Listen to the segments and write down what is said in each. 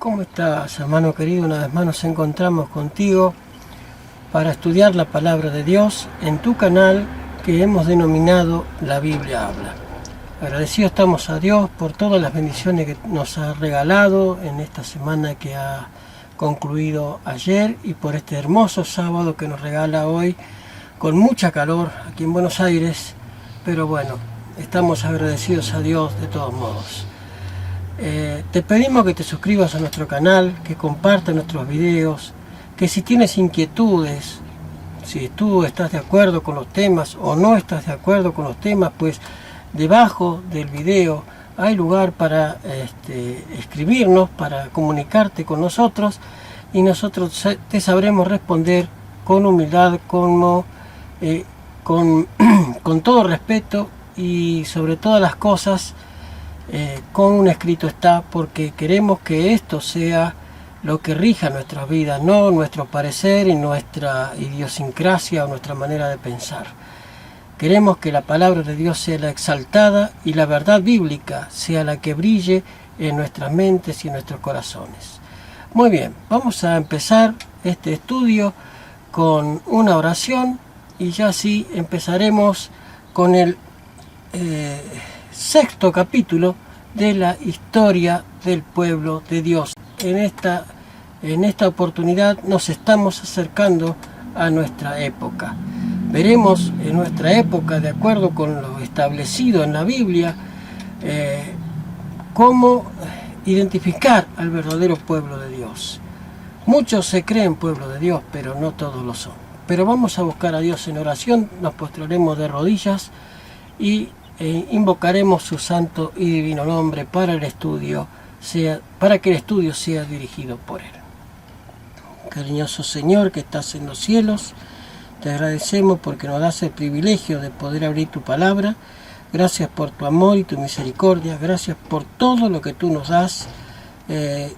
¿Cómo estás, hermano querido? Una vez más nos encontramos contigo para estudiar la palabra de Dios en tu canal que hemos denominado La Biblia Habla. Agradecidos estamos a Dios por todas las bendiciones que nos ha regalado en esta semana que ha concluido ayer y por este hermoso sábado que nos regala hoy con mucha calor aquí en Buenos Aires, pero bueno, estamos agradecidos a Dios de todos modos. Te pedimos que te suscribas a nuestro canal, que compartas nuestros videos, que si tienes inquietudes, si tú estás de acuerdo con los temas o no estás de acuerdo con los temas, pues debajo del video hay lugar para escribirnos, para comunicarte con nosotros y nosotros te sabremos responder con humildad, con todo respeto y sobre todas las cosas con un escrito está, porque queremos que esto sea lo que rija nuestras vidas, no nuestro parecer y nuestra idiosincrasia o nuestra manera de pensar. Queremos que la palabra de Dios sea la exaltada y la verdad bíblica sea la que brille en nuestras mentes y en nuestros corazones. Muy bien, vamos a empezar este estudio con una oración y ya así empezaremos con el sexto capítulo de la historia del pueblo de Dios. En esta oportunidad nos estamos acercando a nuestra época. Veremos en nuestra época, de acuerdo con lo establecido en la Biblia, cómo identificar al verdadero pueblo de Dios. Muchos se creen pueblo de Dios, pero no todos lo son. Pero vamos a buscar a Dios en oración, nos postraremos de rodillas y invocaremos su santo y divino nombre para que el estudio sea dirigido por él. Cariñoso Señor que estás en los cielos, te agradecemos porque nos das el privilegio de poder abrir tu palabra. Gracias por tu amor y tu misericordia, gracias por todo lo que tú nos das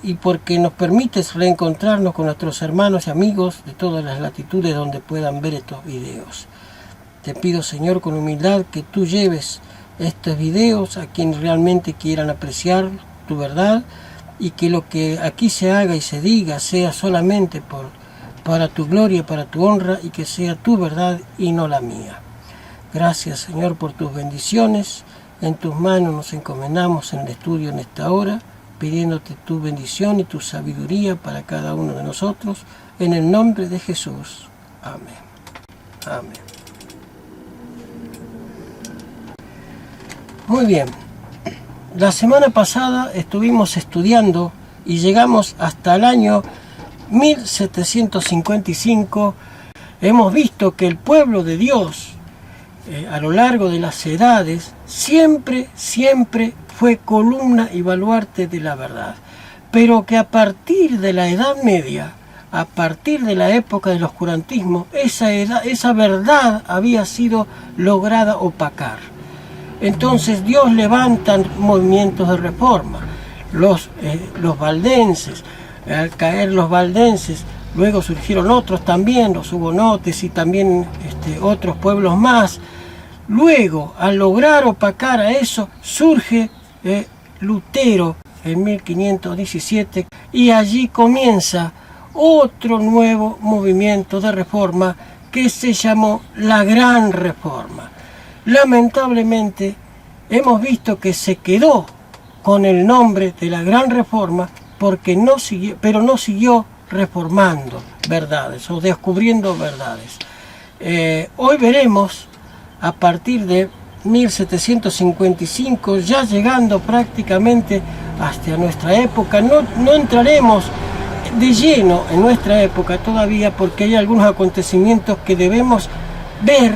y porque nos permites reencontrarnos con nuestros hermanos y amigos de todas las latitudes donde puedan ver estos videos. Te pido, Señor, con humildad que tú lleves estos videos a quienes realmente quieran apreciar tu verdad y que lo que aquí se haga y se diga sea solamente para tu gloria, para tu honra y que sea tu verdad y no la mía. Gracias, Señor, por tus bendiciones. En tus manos nos encomendamos en el estudio en esta hora, pidiéndote tu bendición y tu sabiduría para cada uno de nosotros. En el nombre de Jesús. Amén. Amén. Muy bien, la semana pasada estuvimos estudiando y llegamos hasta el año 1755. Hemos visto que el pueblo de Dios a lo largo de las edades siempre fue columna y baluarte de la verdad, pero que a partir de la Edad Media, a partir de la época del oscurantismo, esa verdad había sido lograda opacar. Entonces Dios levanta movimientos de reforma, los valdenses, al caer los valdenses, luego surgieron otros también, los hugonotes y también otros pueblos más. Luego, al lograr opacar a eso, surge Lutero en 1517 y allí comienza otro nuevo movimiento de reforma que se llamó la Gran Reforma. Lamentablemente hemos visto que se quedó con el nombre de la Gran Reforma porque no siguió reformando verdades o descubriendo verdades. Hoy veremos a partir de 1755, ya llegando prácticamente hasta nuestra época. No entraremos de lleno en nuestra época todavía porque hay algunos acontecimientos que debemos ver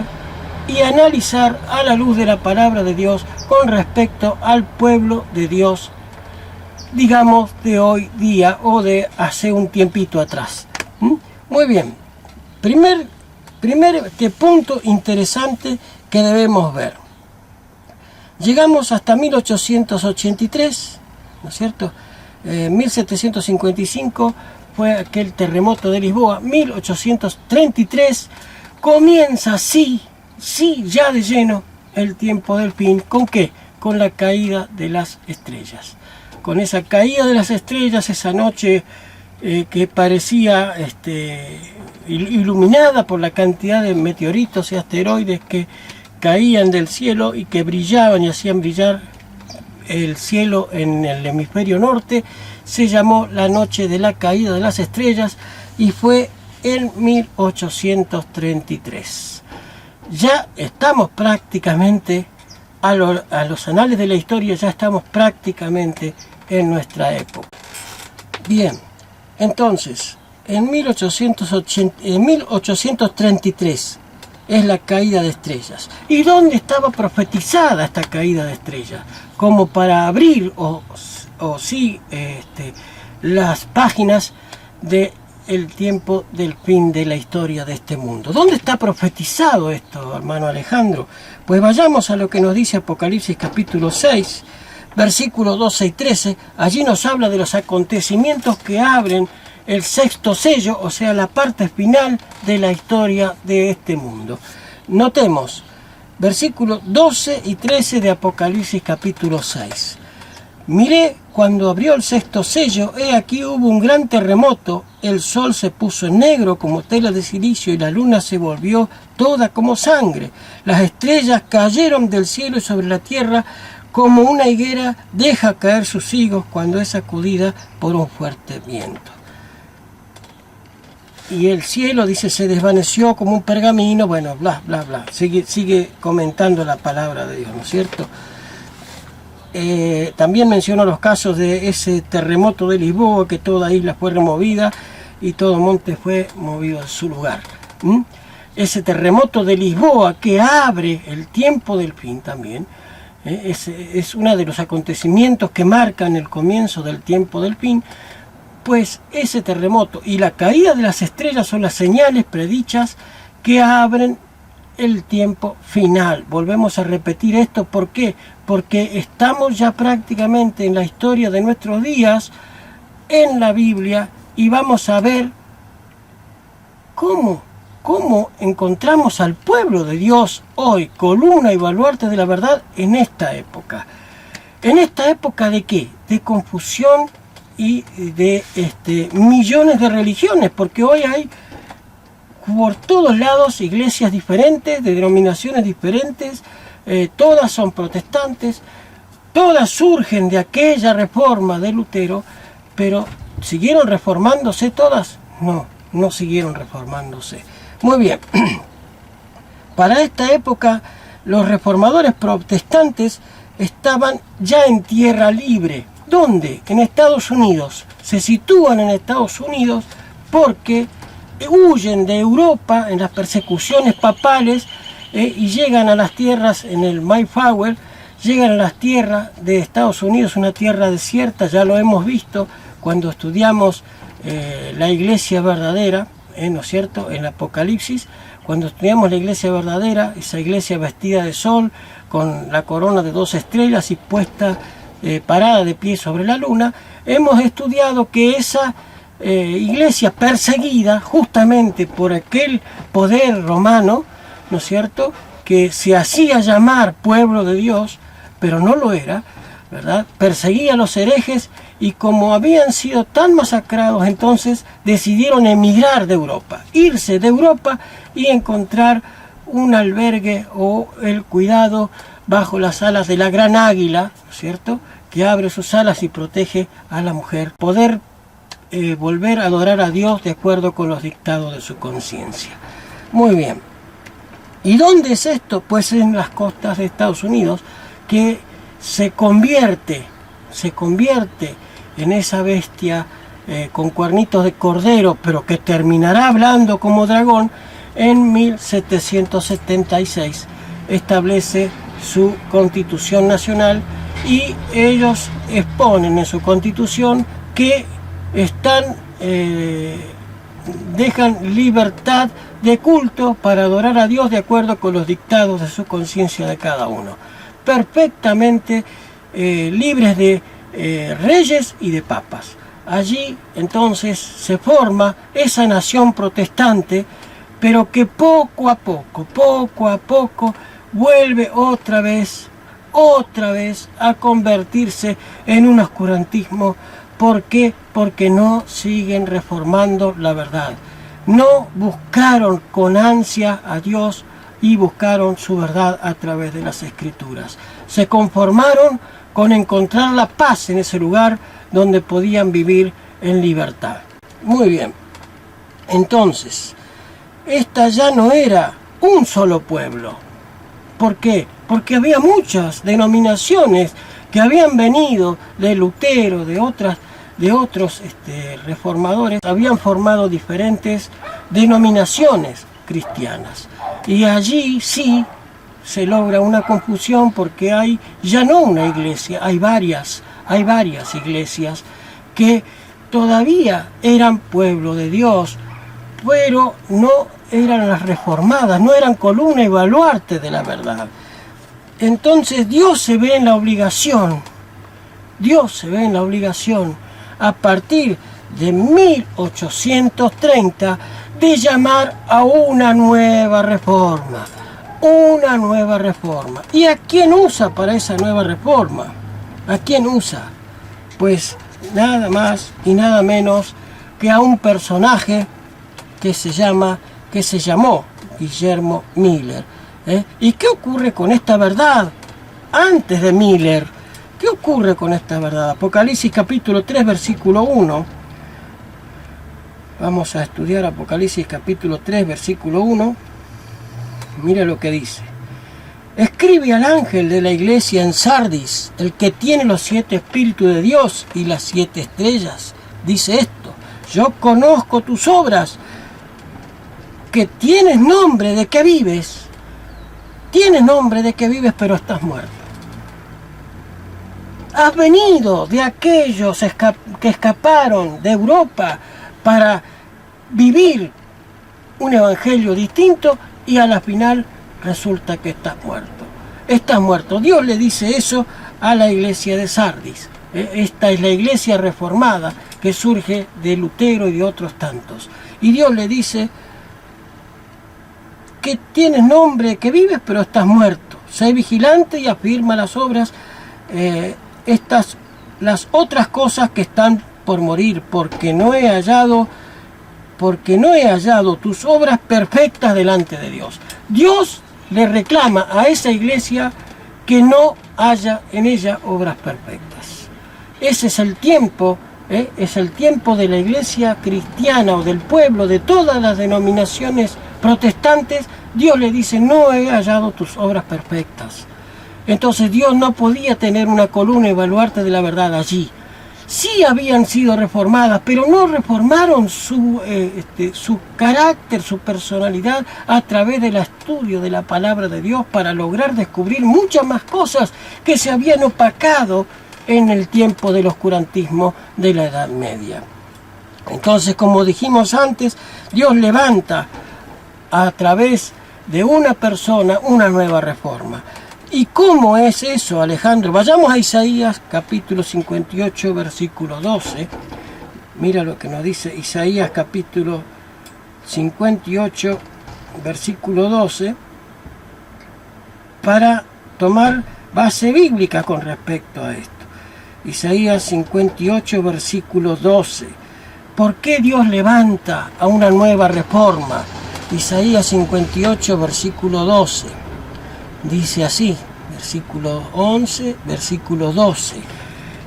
y analizar a la luz de la palabra de Dios con respecto al pueblo de Dios, digamos, de hoy día o de hace un tiempito atrás. Muy bien, primer punto interesante que debemos ver. Llegamos hasta 1883, ¿no es cierto? 1755 fue aquel terremoto de Lisboa. 1833 comienza sí, ya de lleno el tiempo del fin. ¿Con qué? Con la caída de las estrellas. con esa caída de las estrellas, esa noche que parecía iluminada por la cantidad de meteoritos y asteroides que caían del cielo y que brillaban y hacían brillar el cielo en el hemisferio norte, se llamó la noche de la caída de las estrellas y fue en 1833. Ya estamos prácticamente, a los anales de la historia, ya estamos prácticamente en nuestra época. Bien, entonces, en 1833 es la caída de estrellas. ¿Y dónde estaba profetizada esta caída de estrellas? Como para abrir las páginas del tiempo del fin de la historia de este mundo. ¿Dónde está profetizado esto, hermano Alejandro? Pues vayamos a lo que nos dice Apocalipsis capítulo 6, versículos 12 y 13. Allí nos habla de los acontecimientos que abren el sexto sello, o sea, la parte final de la historia de este mundo. Notemos, versículos 12 y 13 de Apocalipsis capítulo 6. Miré cuando abrió el sexto sello, he aquí hubo un gran terremoto, el sol se puso en negro como tela de silicio y la luna se volvió toda como sangre. Las estrellas cayeron del cielo y sobre la tierra como una higuera deja caer sus higos cuando es sacudida por un fuerte viento. Y el cielo, dice, se desvaneció como un pergamino, bueno, bla, bla, bla. Sigue comentando la palabra de Dios, ¿no es cierto? También menciono los casos de ese terremoto de Lisboa, que toda isla fue removida y todo monte fue movido de su lugar. Ese terremoto de Lisboa que abre el tiempo del fin también, es uno de los acontecimientos que marcan el comienzo del tiempo del fin. Pues ese terremoto y la caída de las estrellas son las señales predichas que abren el tiempo final. Volvemos a repetir esto, ¿por qué? Porque estamos ya prácticamente en la historia de nuestros días, en la Biblia, y vamos a ver cómo encontramos al pueblo de Dios hoy, columna y baluarte de la verdad, en esta época. ¿En esta época de qué? De confusión y de millones de religiones, porque hoy hay por todos lados iglesias diferentes, de denominaciones diferentes, todas son protestantes, todas surgen de aquella reforma de Lutero, pero ¿siguieron reformándose todas? No siguieron reformándose. Muy bien, para esta época los reformadores protestantes estaban ya en tierra libre. ¿Dónde? En Estados Unidos. Se sitúan en Estados Unidos porque huyen de Europa en las persecuciones papales y llegan a las tierras en el Mayflower, llegan a las tierras de Estados Unidos, una tierra desierta, ya lo hemos visto cuando estudiamos la iglesia verdadera, ¿no es cierto?, en Apocalipsis, cuando estudiamos la iglesia verdadera, esa iglesia vestida de sol, con la corona de 2 estrellas y puesta parada de pie sobre la luna, hemos estudiado que esa iglesia perseguida justamente por aquel poder romano, ¿no es cierto?, que se hacía llamar pueblo de Dios, pero no lo era, ¿verdad?, perseguía a los herejes y como habían sido tan masacrados, entonces decidieron emigrar de Europa, irse de Europa y encontrar un albergue o el cuidado bajo las alas de la gran águila, ¿no es cierto?, que abre sus alas y protege a la mujer, poder volver a adorar a Dios de acuerdo con los dictados de su conciencia. Muy bien. ¿Y dónde es esto? Pues en las costas de Estados Unidos, que se convierte en esa bestia con cuernitos de cordero, pero que terminará hablando como dragón. En 1776 establece su Constitución Nacional y ellos exponen en su Constitución que dejan libertad de culto para adorar a Dios de acuerdo con los dictados de su conciencia de cada uno. Perfectamente libres de reyes y de papas. Allí entonces se forma esa nación protestante, pero que poco a poco vuelve otra vez otra vez a convertirse en un oscurantismo. ¿Por qué? Porque no siguen reformando la verdad. No buscaron con ansia a Dios y buscaron su verdad a través de las Escrituras. Se conformaron con encontrar la paz en ese lugar donde podían vivir en libertad. Muy bien. Entonces, esta ya no era un solo pueblo. ¿Por qué? Porque había muchas denominaciones que habían venido de Lutero, de otros reformadores, habían formado diferentes denominaciones cristianas. Y allí sí se logra una confusión porque hay ya no una iglesia, hay varias iglesias que todavía eran pueblo de Dios, pero no eran las reformadas, no eran columna y baluarte de la verdad. Entonces Dios se ve en la obligación, a partir de 1830, de llamar a una nueva reforma. ¿Y a quién usa para esa nueva reforma? ¿A quién usa? Pues nada más y nada menos que a un personaje que se llamó Guillermo Miller. ¿Y qué ocurre con esta verdad? Antes de Miller, ¿qué ocurre con esta verdad? Apocalipsis capítulo 3, versículo 1. Vamos a estudiar Apocalipsis capítulo 3, versículo 1. Mira lo que dice. Escribe al ángel de la iglesia en Sardis, el que tiene los 7 espíritus de Dios y las 7 estrellas. Dice esto: yo conozco tus obras, que tienes nombre de que vives. Tienes nombre de que vives, pero estás muerto. Has venido de aquellos que escaparon de Europa para vivir un evangelio distinto y a la final resulta que estás muerto. Estás muerto. Dios le dice eso a la iglesia de Sardis. Esta es la iglesia reformada que surge de Lutero y de otros tantos. Y Dios le dice que tienes nombre, que vives, pero estás muerto. Sé vigilante y afirma las obras, las otras cosas que están por morir, porque no he hallado tus obras perfectas delante de Dios. Dios le reclama a esa iglesia que no haya en ella obras perfectas. Ese es el tiempo, es el tiempo de la iglesia cristiana o del pueblo, de todas las denominaciones protestantes. Dios le dice: no he hallado tus obras perfectas. Entonces Dios no podía tener una columna y baluarte de la verdad allí. Sí habían sido reformadas, pero no reformaron su carácter, su personalidad a través del estudio de la palabra de Dios para lograr descubrir muchas más cosas que se habían opacado en el tiempo del oscurantismo de la Edad Media. Entonces, como dijimos antes, Dios levanta a través de una persona una nueva reforma. ¿Y cómo es eso, Alejandro? Vayamos a Isaías capítulo 58, versículo 12. Mira lo que nos dice Isaías capítulo 58, versículo 12, para tomar base bíblica con respecto a esto. Isaías 58, versículo 12. ¿Por qué Dios levanta a una nueva reforma? Isaías 58, versículo 12. Dice así, versículo 11, versículo 12.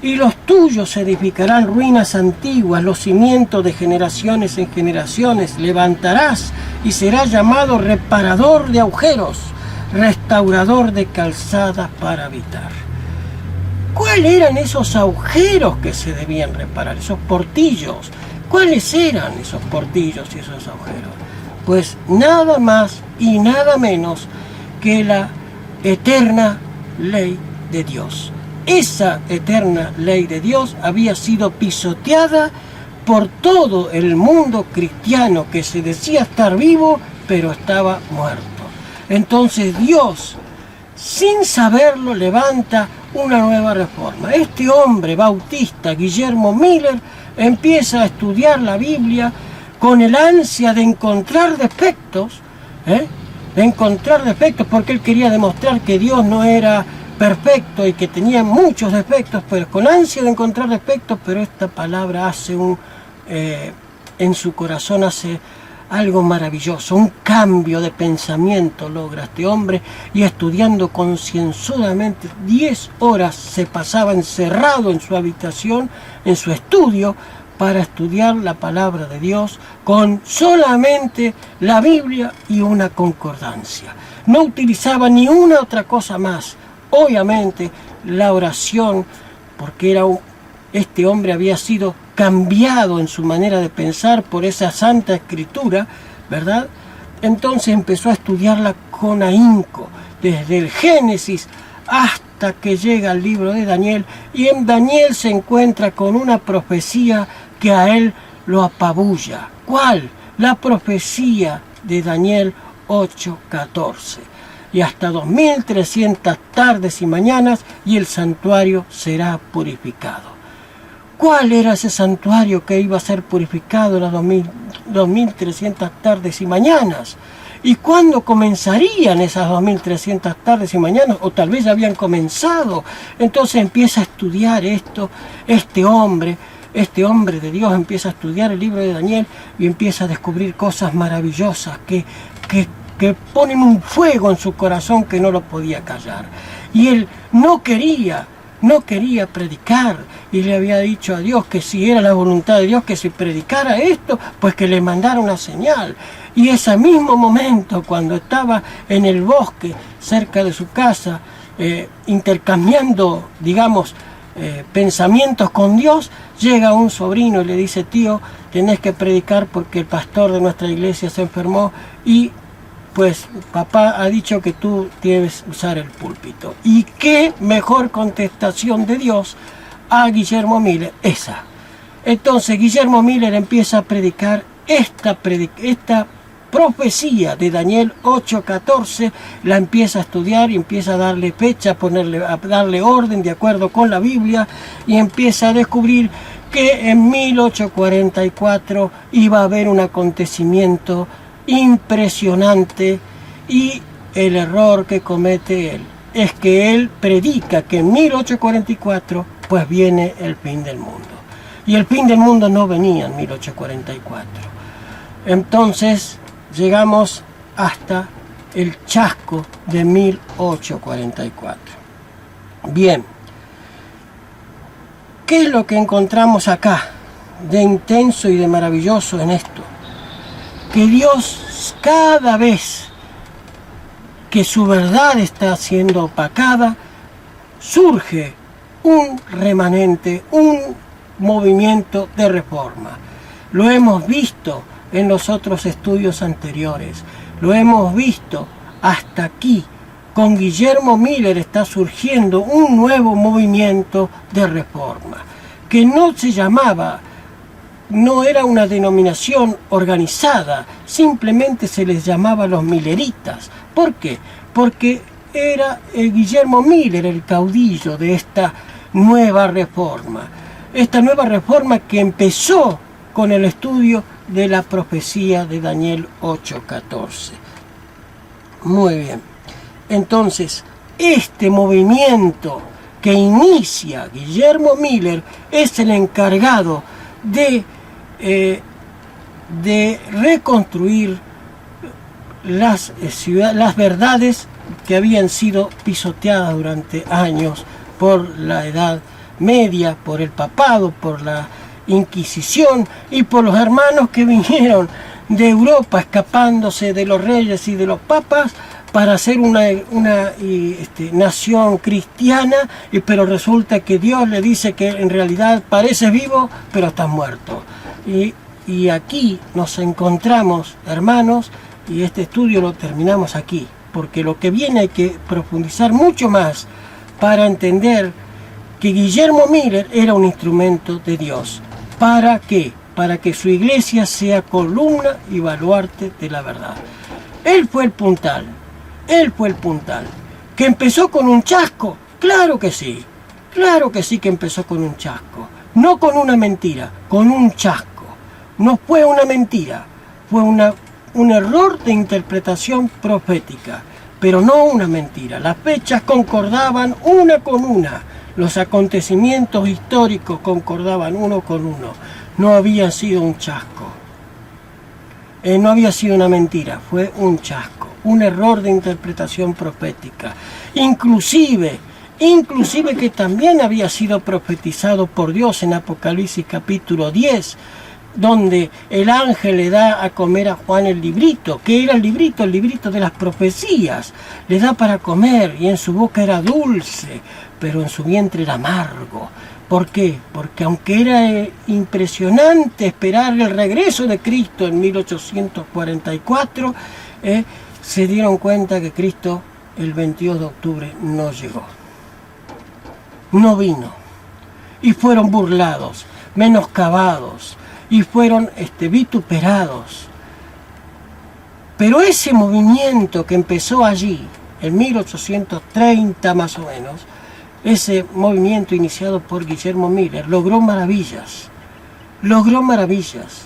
Y los tuyos edificarán ruinas antiguas, los cimientos de generaciones en generaciones levantarás, y será llamado reparador de agujeros, restaurador de calzadas para habitar. ¿Cuáles eran esos agujeros que se debían reparar, esos portillos? ¿Cuáles eran esos portillos y esos agujeros? Pues nada más y nada menos que la eterna ley de Dios. Esa eterna ley de Dios había sido pisoteada por todo el mundo cristiano que se decía estar vivo, pero estaba muerto. Entonces Dios, sin saberlo, levanta una nueva reforma. Este hombre bautista, Guillermo Miller, empieza a estudiar la Biblia con el ansia de encontrar defectos, porque él quería demostrar que Dios no era perfecto y que tenía muchos defectos, pero con ansia de encontrar defectos, pero esta palabra hace en su corazón hace algo maravilloso, un cambio de pensamiento logra este hombre, y estudiando concienzudamente 10 horas se pasaba encerrado en su habitación, en su estudio, para estudiar la palabra de Dios con solamente la Biblia y una concordancia. No utilizaba ni una otra cosa más. Obviamente la oración, porque este hombre había sido cambiado en su manera de pensar por esa Santa Escritura, ¿verdad? Entonces empezó a estudiarla con ahínco, desde el Génesis hasta que llega al libro de Daniel, y en Daniel se encuentra con una profecía que a él lo apabulla. ¿Cuál? La profecía de Daniel 8:14. Y hasta 2300 tardes y mañanas y el santuario será purificado. ¿Cuál era ese santuario que iba a ser purificado las 2300 tardes y mañanas? ¿Y cuándo comenzarían esas 2300 tardes y mañanas? O tal vez ya habían comenzado. Entonces empieza a estudiar esto, este hombre de Dios empieza a estudiar el libro de Daniel y empieza a descubrir cosas maravillosas que ponen un fuego en su corazón que no lo podía callar. Y él no quería predicar, y le había dicho a Dios que si era la voluntad de Dios que se predicara esto, pues que le mandara una señal. Y ese mismo momento, cuando estaba en el bosque cerca de su casa, intercambiando, digamos, pensamientos con Dios, llega un sobrino y le dice: tío, tenés que predicar porque el pastor de nuestra iglesia se enfermó y pues papá ha dicho que tú debes usar el púlpito. Y qué mejor contestación de Dios a Guillermo Miller esa. Entonces Guillermo Miller empieza a predicar esta profecía de Daniel 8:14, la empieza a estudiar y empieza a darle fecha, a darle orden de acuerdo con la Biblia, y empieza a descubrir que en 1844 iba a haber un acontecimiento impresionante, y el error que comete él es que él predica que en 1844 pues viene el fin del mundo, y el fin del mundo no venía en 1844. Entonces llegamos hasta el chasco de 1844. Bien, ¿qué es lo que encontramos acá de intenso y de maravilloso en esto? Que Dios, cada vez que su verdad está siendo opacada, surge un remanente, un movimiento de reforma. Lo hemos visto en los otros estudios anteriores, lo hemos visto hasta aquí. Con Guillermo Miller está surgiendo un nuevo movimiento de reforma, que no era una denominación organizada, simplemente se les llamaba los milleritas. ¿Por qué? Porque era Guillermo Miller el caudillo de esta nueva reforma. Esta nueva reforma que empezó con el estudio de la profecía de Daniel 8:14. Muy bien. Entonces, este movimiento que inicia Guillermo Miller es el encargado de reconstruir las verdades que habían sido pisoteadas durante años por la Edad Media, por el papado, por la Inquisición y por los hermanos que vinieron de Europa escapándose de los reyes y de los papas para ser una nación cristiana, pero resulta que Dios le dice que en realidad pareces vivo, pero estás muerto. Y aquí nos encontramos, hermanos, y este estudio lo terminamos aquí, porque lo que viene hay que profundizar mucho más para entender que Guillermo Miller era un instrumento de Dios. ¿Para qué? Para que su iglesia sea columna y baluarte de la verdad. Él fue el puntal. ¿Que empezó con un chasco? Claro que sí que empezó con un chasco. No con una mentira, con un chasco. No fue una mentira, fue un error de interpretación profética. pero no una mentira. Las fechas concordaban una con una. Los acontecimientos históricos concordaban uno con uno. No había sido un chasco. No había sido una mentira, fue un chasco, un error de interpretación profética. Inclusive que también había sido profetizado por Dios en Apocalipsis capítulo 10, donde el ángel le da a comer a Juan el librito. ¿Qué era el librito? El librito de las profecías. Le da para comer y en su boca era dulce, pero en su vientre era amargo. ¿Por qué? Porque aunque era impresionante esperar el regreso de Cristo en 1844, se dieron cuenta que Cristo el 22 de octubre no llegó. No vino. Y fueron burlados, menoscabados, y fueron vituperados. Pero ese movimiento que empezó allí, en 1830 más o menos, ese movimiento iniciado por Guillermo Miller, logró maravillas. Logró maravillas.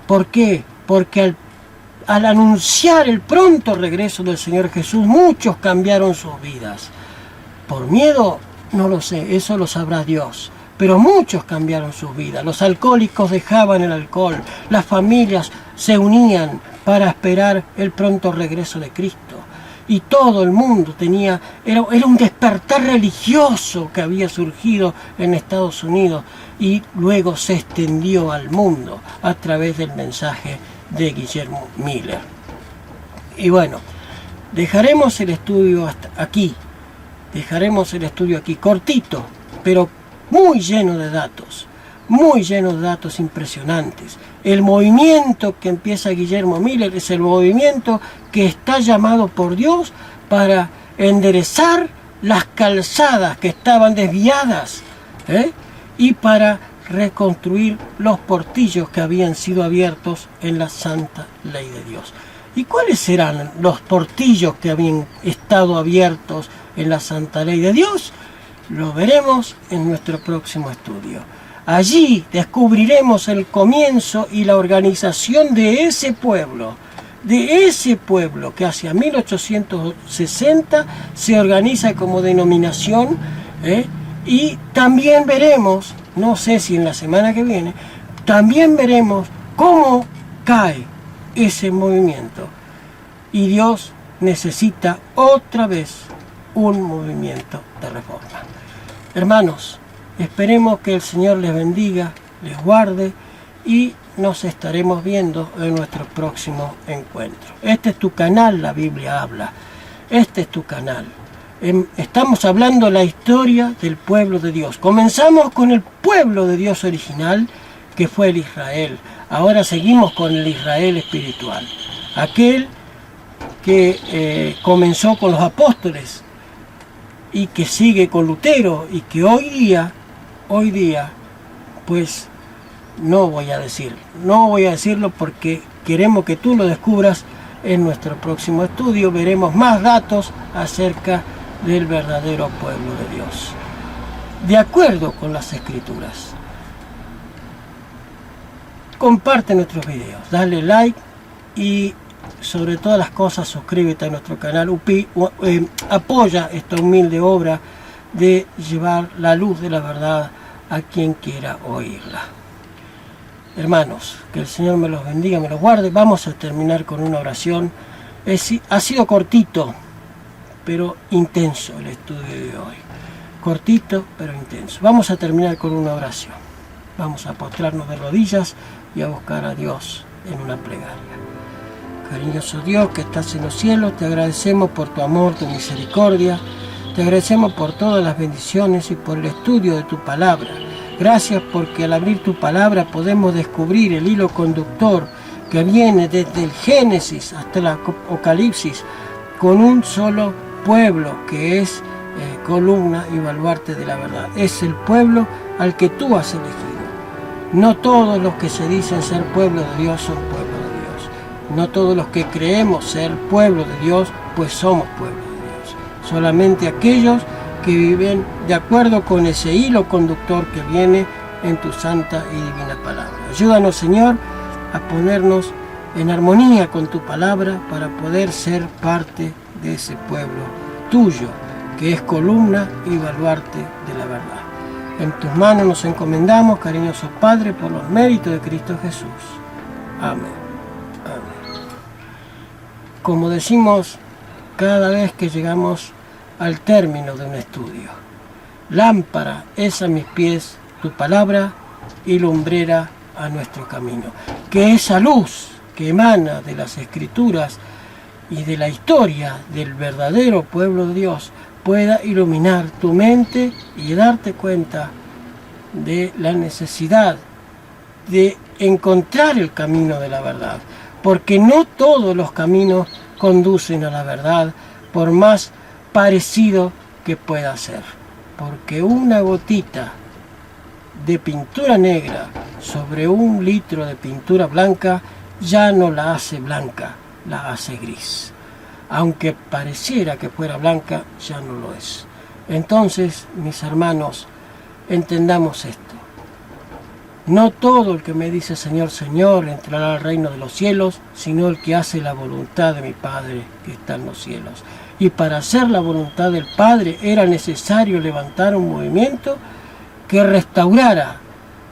¿Por qué? Porque al anunciar el pronto regreso del Señor Jesús, muchos cambiaron sus vidas. ¿Por miedo? No lo sé, eso lo sabrá Dios. Pero muchos cambiaron sus vidas. Los alcohólicos dejaban el alcohol. Las familias se unían para esperar el pronto regreso de Cristo. Y todo el mundo era un despertar religioso que había surgido en Estados Unidos y luego se extendió al mundo a través del mensaje de Guillermo Miller. Y bueno, dejaremos el estudio hasta aquí. Dejaremos el estudio aquí, cortito, pero muy lleno de datos impresionantes. El movimiento que empieza Guillermo Miller es el movimiento que está llamado por Dios para enderezar las calzadas que estaban desviadas, y para reconstruir los portillos que habían sido abiertos en la santa ley de Dios. ¿Y cuáles eran los portillos que habían estado abiertos en la santa ley de Dios? Lo veremos en nuestro próximo estudio. Allí descubriremos el comienzo y la organización de ese pueblo que hacia 1860 se organiza como denominación, y también veremos, no sé si en la semana que viene, también veremos cómo cae ese movimiento. Y Dios necesita otra vez un movimiento de reforma. Hermanos, esperemos que el Señor les bendiga, les guarde y nos estaremos viendo en nuestro próximo encuentro. Este es tu canal, La Biblia Habla. Este es tu canal. Estamos hablando la historia del pueblo de Dios. Comenzamos con el pueblo de Dios original, que fue el Israel. Ahora seguimos con el Israel espiritual. Aquel que comenzó con los apóstoles y que sigue con Lutero y que hoy día, pues no voy a decirlo porque queremos que tú lo descubras en nuestro próximo estudio. Veremos más datos acerca del verdadero pueblo de Dios, de acuerdo con las Escrituras. Comparte nuestros videos, dale like y sobre todas las cosas suscríbete a nuestro canal. Apoya esta humilde obra de llevar la luz de la verdad a quien quiera oírla. Hermanos, que el Señor me los bendiga, me los guarde. Vamos a terminar con una oración. Ha sido cortito, pero intenso el estudio de hoy. Cortito, pero intenso. Vamos a terminar con una oración. Vamos a postrarnos de rodillas y a buscar a Dios en una plegaria. Cariñoso Dios que estás en los cielos, te agradecemos por tu amor, tu misericordia. Te agradecemos por todas las bendiciones y por el estudio de tu palabra. Gracias porque al abrir tu palabra podemos descubrir el hilo conductor que viene desde el Génesis hasta el Apocalipsis con un solo pueblo que es columna y baluarte de la verdad. Es el pueblo al que tú has elegido. No todos los que se dicen ser pueblo de Dios son pueblo de Dios. No todos los que creemos ser pueblo de Dios, pues somos pueblo de Dios. Solamente aquellos que viven de acuerdo con ese hilo conductor que viene en tu santa y divina palabra. Ayúdanos, Señor, a ponernos en armonía con tu palabra para poder ser parte de ese pueblo tuyo, que es columna y baluarte de la verdad. En tus manos nos encomendamos, cariñoso Padre, por los méritos de Cristo Jesús. Amén. Amén. Como decimos cada vez que llegamos al término de un estudio, lámpara es a mis pies tu palabra y lumbrera a nuestro camino. Que esa luz que emana de las Escrituras y de la historia del verdadero pueblo de Dios pueda iluminar tu mente y darte cuenta de la necesidad de encontrar el camino de la verdad, porque no todos los caminos conducen a la verdad, por más parecido que pueda ser, porque una gotita de pintura negra sobre 1 litro de pintura blanca ya no la hace blanca, la hace gris. Aunque pareciera que fuera blanca, ya no lo es. Entonces, mis hermanos, entendamos esto. No todo el que me dice Señor, Señor entrará al reino de los cielos, sino el que hace la voluntad de mi Padre que está en los cielos. Y para hacer la voluntad del Padre era necesario levantar un movimiento que restaurara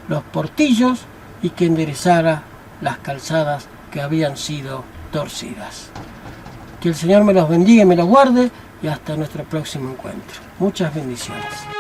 los portillos y que enderezara las calzadas que habían sido torcidas. Que el Señor me los bendiga y me los guarde, y hasta nuestro próximo encuentro. Muchas bendiciones.